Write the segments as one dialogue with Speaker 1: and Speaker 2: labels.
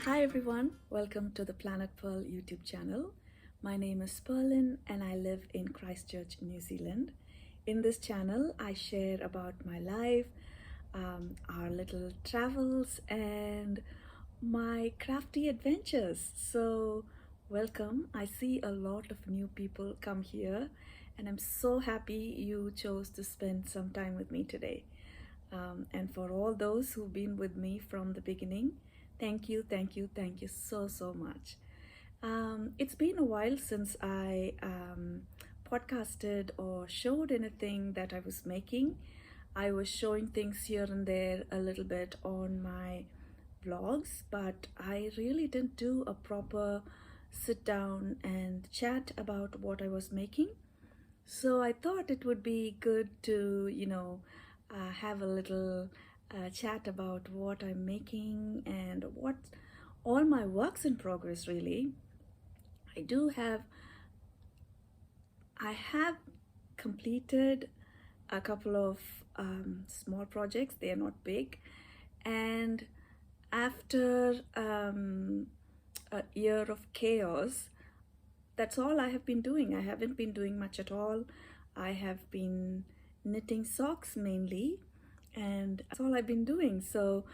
Speaker 1: Hi everyone, welcome to the Planet Pearl YouTube channel. My name is Pearlin and I live in Christchurch, New Zealand. In this channel, I share about my life, our little travels and my crafty adventures. So welcome. I see a lot of new people come here and I'm so happy you chose to spend some time with me today. And for all those who've been with me from the beginning, thank you so much. It's been a while since I podcasted or showed anything that I was making. I was showing things here and there a little bit on my vlogs, but I really didn't do a proper sit down and chat about what I was making. So I thought it would be good to, have a little chat about what I'm making and what all my works in progress really. I have completed a couple of small projects. They are not big, and after a year of chaos, that's all I have been doing. I haven't been doing much at all. I have been knitting socks mainly, and that's all I've been doing. So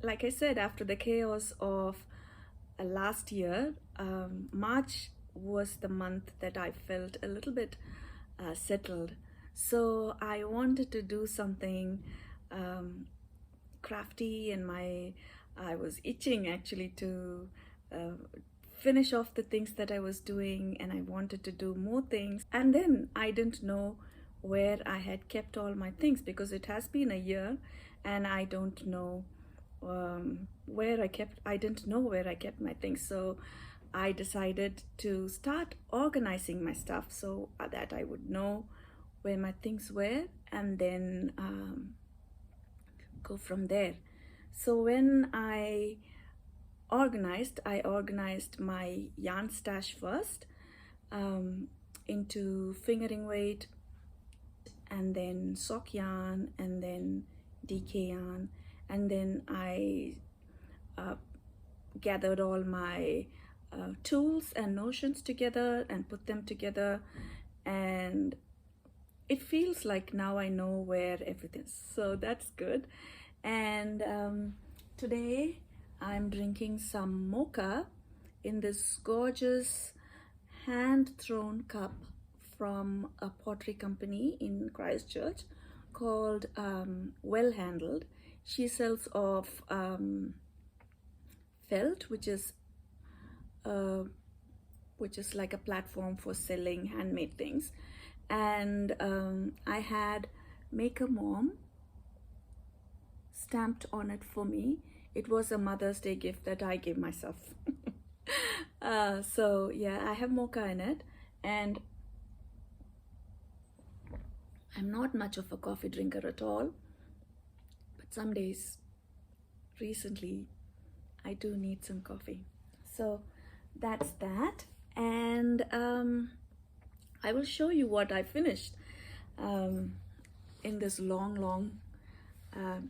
Speaker 1: like I said, after the chaos of last year, March was the month that I felt a little bit settled. So I wanted to do something crafty, and I was itching actually to finish off the things that I was doing, and I wanted to do more things. And then I didn't know where I had kept all my things, because it has been a year and I don't know I didn't know where I kept my things. So I decided to start organizing my stuff so that I would know where my things were, and then go from there. So when I organized my yarn stash first into fingering weight, and then sock yarn, and then DK yarn, and then I gathered all my tools and notions together and put them together, and it feels like now I know where everything is, so that's good. And today I'm drinking some mocha in this gorgeous hand-thrown cup from a pottery company in Christchurch called Well Handled. She sells off felt, which is like a platform for selling handmade things. And I had Make a Mom stamped on it for me. It was a Mother's Day gift that I gave myself. So yeah, I have mocha in it, and I'm not much of a coffee drinker at all, but some days recently I do need some coffee. So that's that. And I will show you what I finished in this long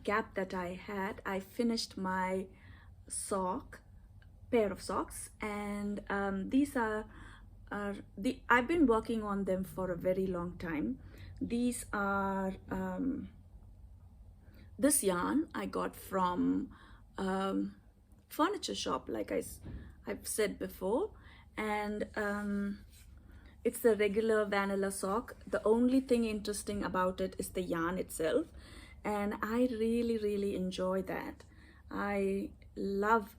Speaker 1: gap that I had. I finished my pair of socks, and these are I've been working on them for a very long time. These are this yarn I got from furniture shop, like I've said before, and it's the regular vanilla sock. The only thing interesting about it is the yarn itself, and I really enjoy that. I love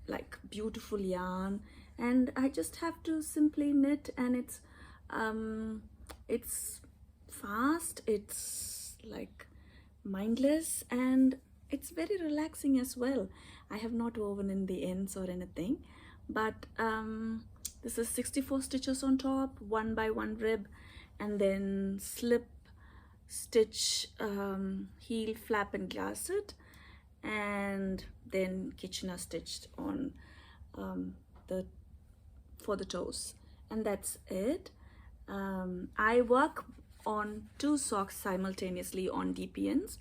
Speaker 1: like beautiful yarn, and I just have to simply knit, and it's fast, it's like mindless, and it's very relaxing as well. I have not woven in the ends or anything, but this is 64 stitches on top, 1 by 1 rib, and then slip stitch, heel, flap and gusset, and then Kitchener stitched on for the toes, and that's it. I work on 2 socks simultaneously on DPNs,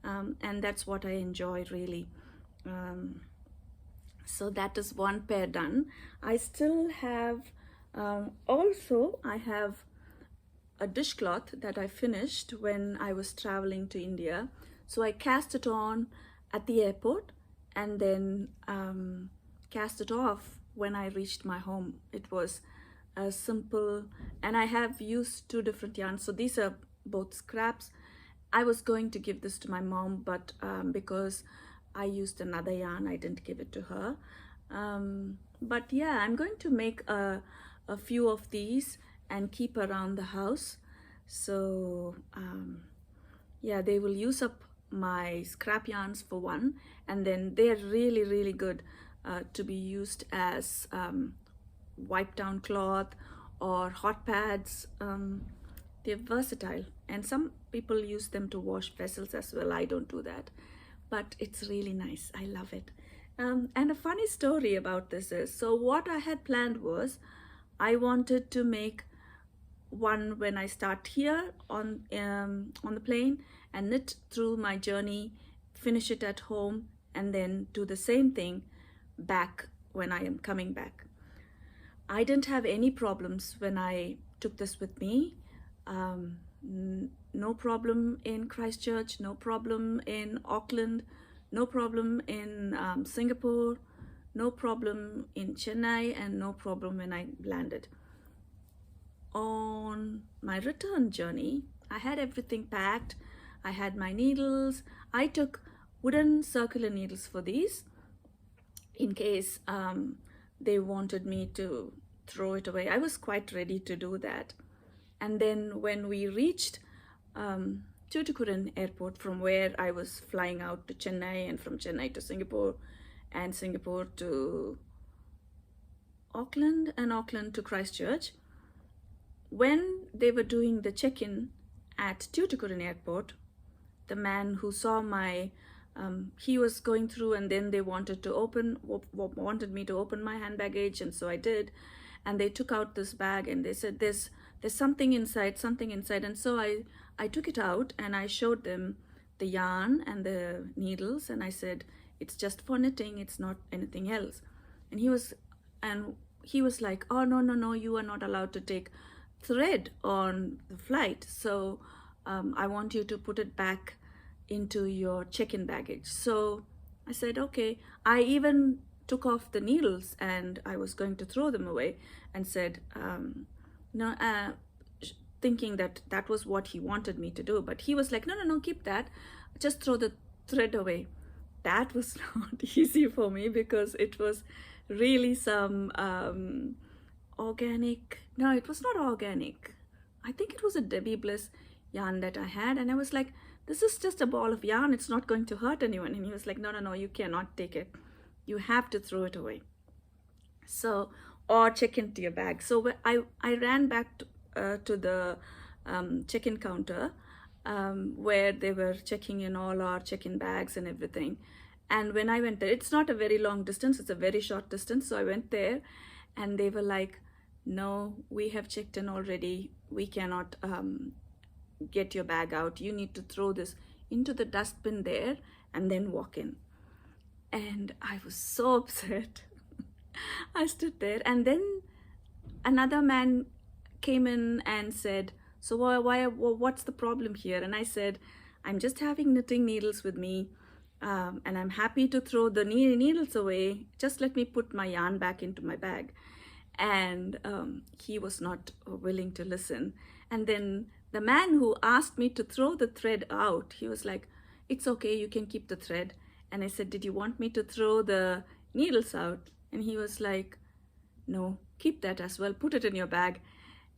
Speaker 1: and that's what I enjoy really. So that is 1 pair done. I still have also I have a dishcloth that I finished when I was traveling to India. So I cast it on at the airport, and then cast it off when I reached my home. It was simple, and I have used 2 different yarns. So these are both scraps. I was going to give this to my mom, but because I used another yarn, I didn't give it to her. But yeah, I'm going to make a few of these and keep around the house. So yeah, they will use up my scrap yarns for one, and then they're really good to be used as wipe down cloth or hot pads. They're versatile, and some people use them to wash vessels as well. I don't do that, but it's really nice. I love it. And a funny story about this is, so what I had planned was I wanted to make one when I start here on the plane and knit through my journey, finish it at home, and then do the same thing back when I am coming back. I didn't have any problems when I took this with me. No problem in Christchurch, no problem in Auckland, no problem in Singapore, no problem in Chennai, and no problem when I landed. On my return journey, I had everything packed. I had my needles. I took wooden circular needles for these in case they wanted me to throw it away. I was quite ready to do that. And then when we reached Tuticorin airport, from where I was flying out to Chennai, and from Chennai to Singapore, and Singapore to Auckland, and Auckland to Christchurch, when they were doing the check-in at Tuticorin airport, the man who saw my he was going through, and then they wanted me to open my hand baggage, and so I did, and they took out this bag, and they said there's something inside, and so I took it out, and I showed them the yarn and the needles, and I said, it's just for knitting, it's not anything else. And he was like, oh no, you are not allowed to take thread on the flight, so I want you to put it back into your check-in baggage. So I said, okay. I even took off the needles, and I was going to throw them away, and said no, thinking that was what he wanted me to do. But he was like, no, keep that, just throw the thread away. That was not easy for me, because it was really some organic, no, it was not organic, I think it was a Debbie Bliss yarn that I had, and I was like, this is just a ball of yarn, it's not going to hurt anyone. And he was like, no, you cannot take it, you have to throw it away, so, or check into your bag. So I ran back to the check-in counter where they were checking in all our check-in bags and everything. And when I went there, it's not a very long distance, it's a very short distance. So I went there and they were like, no, we have checked in already. We cannot get your bag out. You need to throw this into the dustbin there and then walk in. And I was so upset. I stood there, and then another man came in and said, so what's the problem here? And I said, I'm just having knitting needles with me, and I'm happy to throw the needles away. Just let me put my yarn back into my bag. And he was not willing to listen. And then the man who asked me to throw the thread out, he was like, it's okay, you can keep the thread. And I said, did you want me to throw the needles out? And he was like, no, keep that as well, put it in your bag.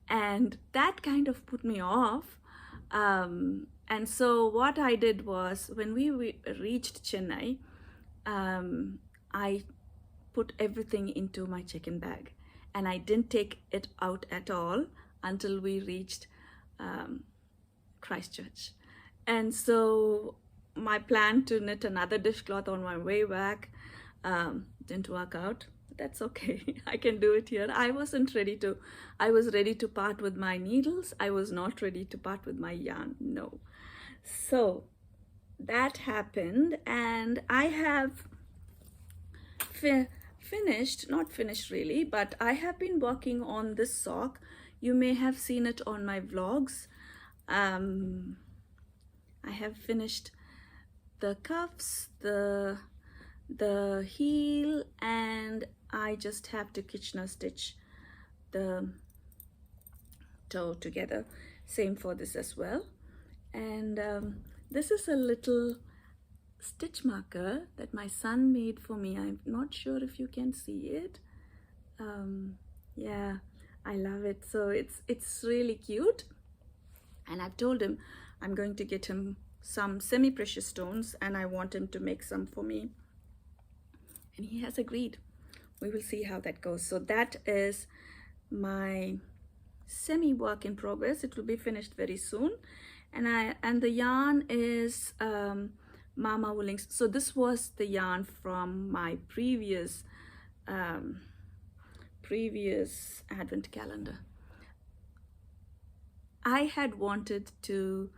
Speaker 1: And that kind of put me off. And so what I did was, when we reached Chennai, I put everything into my check-in bag. And I didn't take it out at all until we reached Christchurch. And so my plan to knit another dishcloth on my way back didn't work out. That's okay. I can do it here. I was ready to part with my needles. I was not ready to part with my yarn. No. So that happened, and I have not finished really, but I have been working on this sock. You may have seen it on my vlogs. I have finished the cuffs, the heel, and I just have to Kitchener stitch the toe together. Same for this as well. And this is a little stitch marker that my son made for me. I'm not sure if you can see it. Yeah, I love it. So it's really cute. And I've told him I'm going to get him some semi-precious stones, and I want him to make some for me. And he has agreed. We will see how that goes. So that is my semi work in progress. It will be finished very soon. And the yarn is Mama Woolings. So this was the yarn from my previous advent calendar. I had wanted to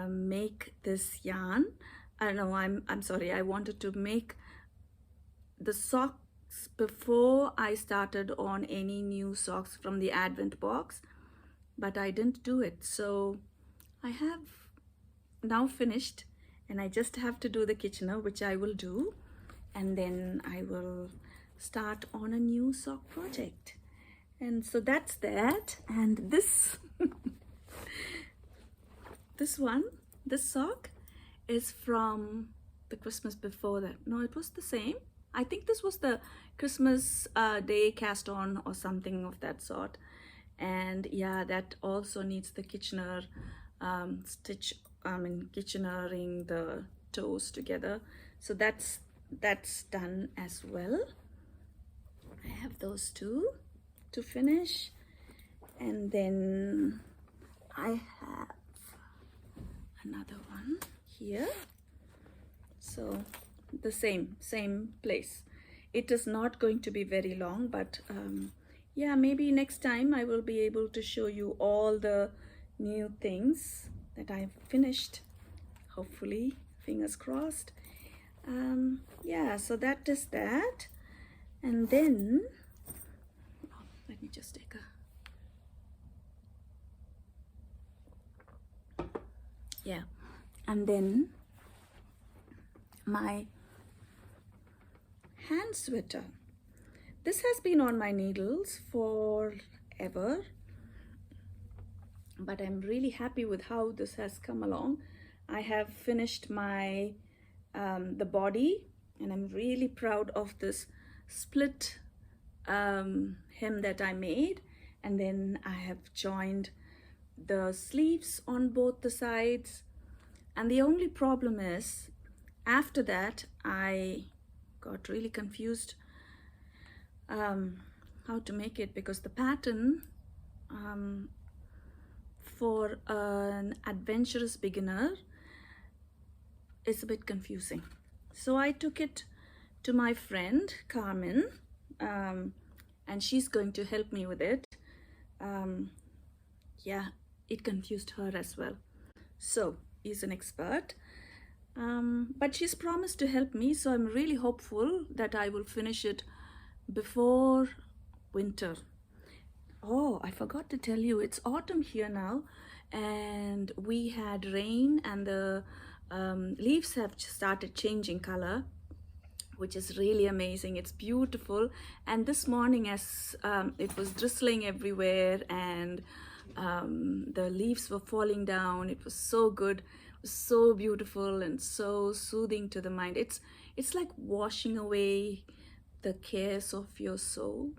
Speaker 1: make this yarn. I'm sorry. I wanted to make the socks before I started on any new socks from the advent box, but I didn't do it. So I have now finished, and I just have to do the Kitchener, which I will do, and then I will start on a new sock project. And so that's that. And this this sock is from the Christmas before that. No, it was the same. I think this was the Christmas Day cast on or something of that sort. And yeah, that also needs the Kitchener Kitchenering the toes together. So that's done as well. I have those two to finish, and then I have another one here. So the same place. It is not going to be very long, but yeah, maybe next time I will be able to show you all the new things that I've finished, hopefully, fingers crossed. Yeah, so that is that. And then let me just take and then my hand sweater. This has been on my needles forever, but I'm really happy with how this has come along. I have finished my the body, and I'm really proud of this split hem that I made, and then I have joined the sleeves on both the sides. And the only problem is, after that I got really confused how to make it, because the pattern for an adventurous beginner is a bit confusing. So I took it to my friend Carmen, and she's going to help me with it. Yeah, it confused her as well. So he's an expert, but she's promised to help me, so I'm really hopeful that I will finish it before winter. Oh, I forgot to tell you, it's autumn here now, and we had rain, and the leaves have started changing color, which is really amazing. It's beautiful. And this morning, as it was drizzling everywhere and the leaves were falling down, it was so good. It was so beautiful and so soothing to the mind. It's like washing away the cares of your soul.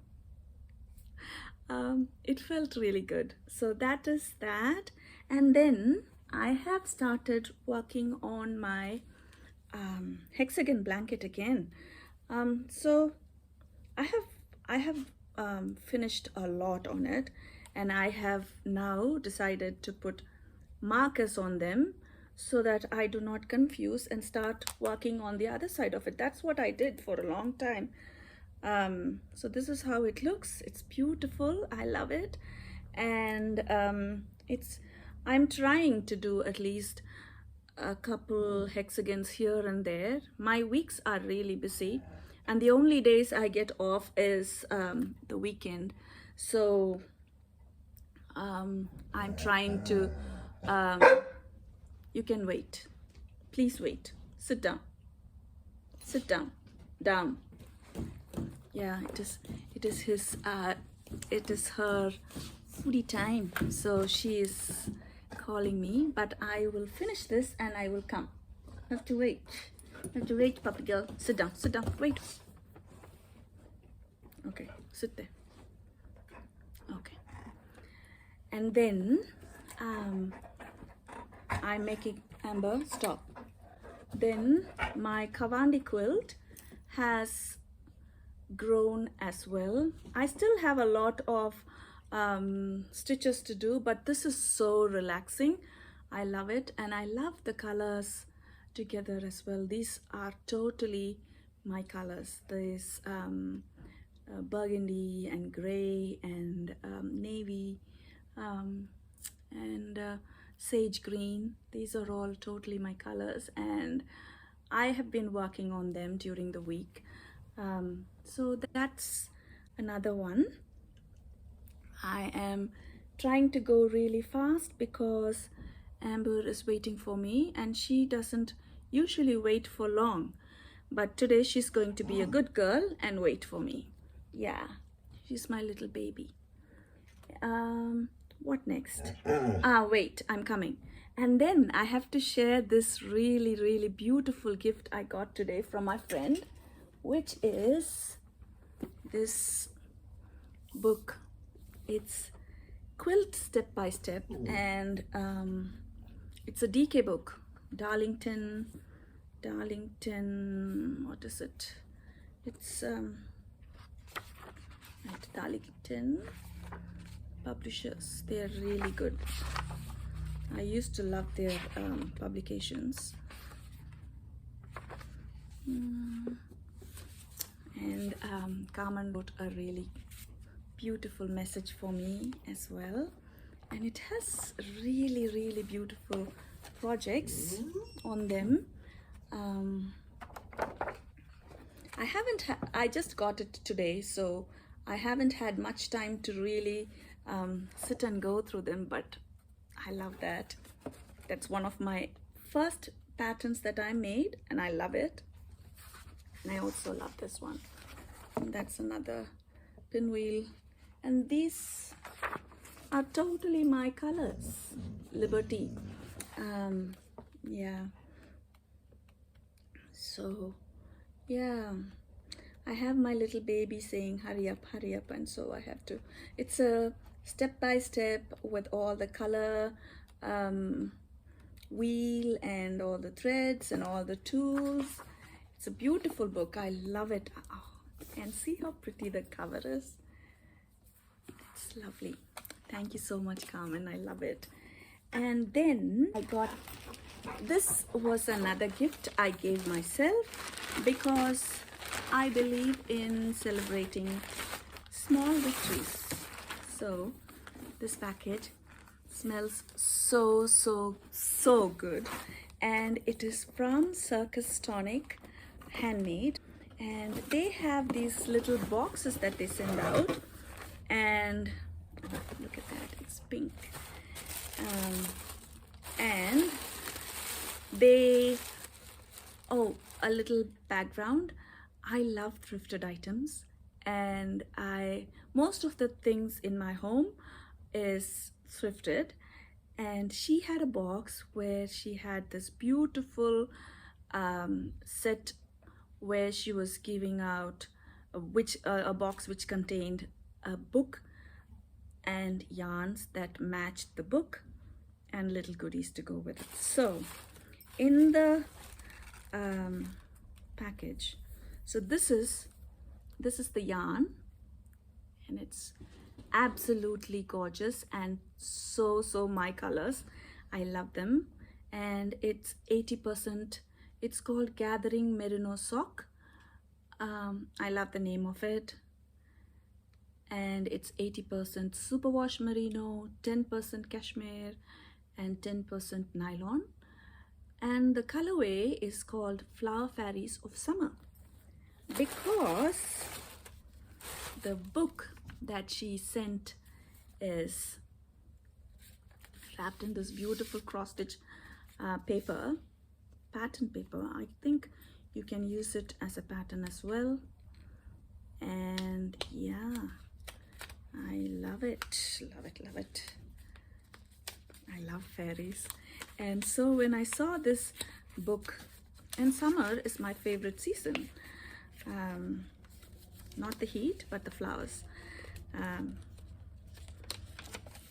Speaker 1: It felt really good. So that is that. And then I have started working on my hexagon blanket again. So I have finished a lot on it, and I have now decided to put markers on them so that I do not confuse and start working on the other side of it. That's what I did for a long time. So this is how it looks. It's beautiful. I love it. And I'm trying to do at least a couple hexagons here and there. My weeks are really busy, and the only days I get off is the weekend. So I'm trying to you can wait, please wait, sit down, sit down, down. Yeah, it is her foodie time, so she is calling me, but I will finish this and I will come. Have to wait. Have to wait, puppy girl. Sit down, wait. Okay, sit there. Okay. And then I'm making Amber stop. Then my Kawandi quilt has grown as well. I still have a lot of stitches to do, but this is so relaxing. I love it, and I love the colors together as well. These are totally my colors. There's burgundy and gray and navy and sage green. These are all totally my colors, and I have been working on them during the week. So that's another one. I am trying to go really fast because Amber is waiting for me, and she doesn't usually wait for long, but today she's going to be a good girl and wait for me. Yeah, she's my little baby. What next? Wait, I'm coming. And then I have to share this really beautiful gift I got today from my friend, which is this book. It's Quilt Step by Step, and it's a DK book. Darlington, what is it? It's Darlington Publishers. They're really good. I used to love their publications. And Carmen wrote a really beautiful message for me as well, and it has really beautiful projects on them. I just got it today, so I haven't had much time to really sit and go through them, but I love that. That's one of my first patterns that I made, and I love it. And I also love this one. And that's another pinwheel. And these are totally my colors. Liberty. Yeah. So, yeah. I have my little baby saying, hurry up, and so I have to. It's a step-by-step with all the color wheel and all the threads and all the tools. It's a beautiful book. I love it. Oh, and see how pretty the cover is. It's lovely. Thank you so much, Carmen. I love it. And then I got, this was another gift I gave myself because I believe in celebrating small victories. So this package smells so good, and it is from Circus Tonic Handmade, and they have these little boxes that they send out, and look at that, it's pink. And they, oh, a little background, I love thrifted items, and most of the things in my home is thrifted, and she had a box where she had this beautiful set where she was giving out a box which contained a book and yarns that matched the book and little goodies to go with it. So in the package, so this is the yarn, and it's absolutely gorgeous and so my colors. I love them, and it's 80%. It's called Gathering Merino Sock. I love the name of it, and it's 80% superwash merino, 10% cashmere, and 10% nylon, and the colorway is called Flower Fairies of Summer, because the book that she sent is wrapped in this beautiful cross-stitch paper, pattern paper. I think you can use it as a pattern as well, and yeah, I love it. I love fairies. And so when I saw this book, and summer is my favorite season, not the heat but the flowers,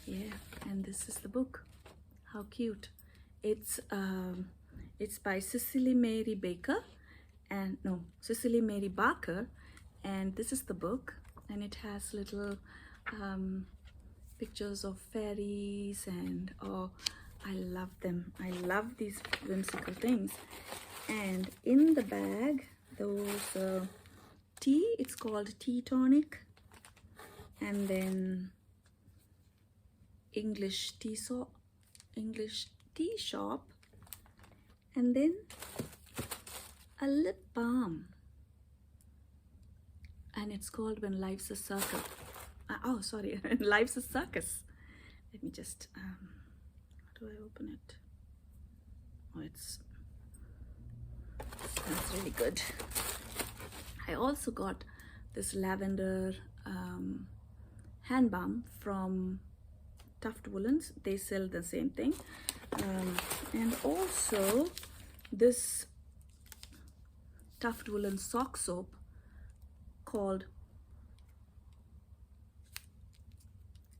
Speaker 1: yeah, and this is the book. How cute. It's by Cicely Mary Barker, and this is the book, and it has little pictures of fairies, and oh, I love them. I love these whimsical things. And in the bag, those tea, it's called Tea Tonic, and then English tea shop, and then a lip balm, and it's called When Life's a Circle. Oh, sorry, Life's a Circus. Let me just, how do I open it? Oh, it smells really good. I also got this lavender hand balm from Tuft Woolens. They sell the same thing. And also this Tuft Woolen sock soap called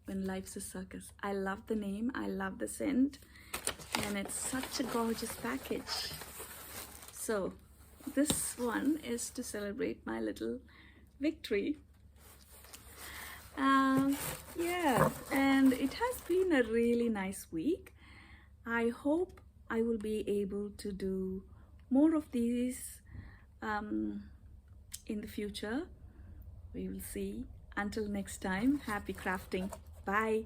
Speaker 1: When Life's a Circus. I love the name, I love the scent, and it's such a gorgeous package. So this one is to celebrate my little victory. Yeah, and it has been a really nice week. I hope I will be able to do more of these in the future. We will see. Until next time, happy crafting. Bye.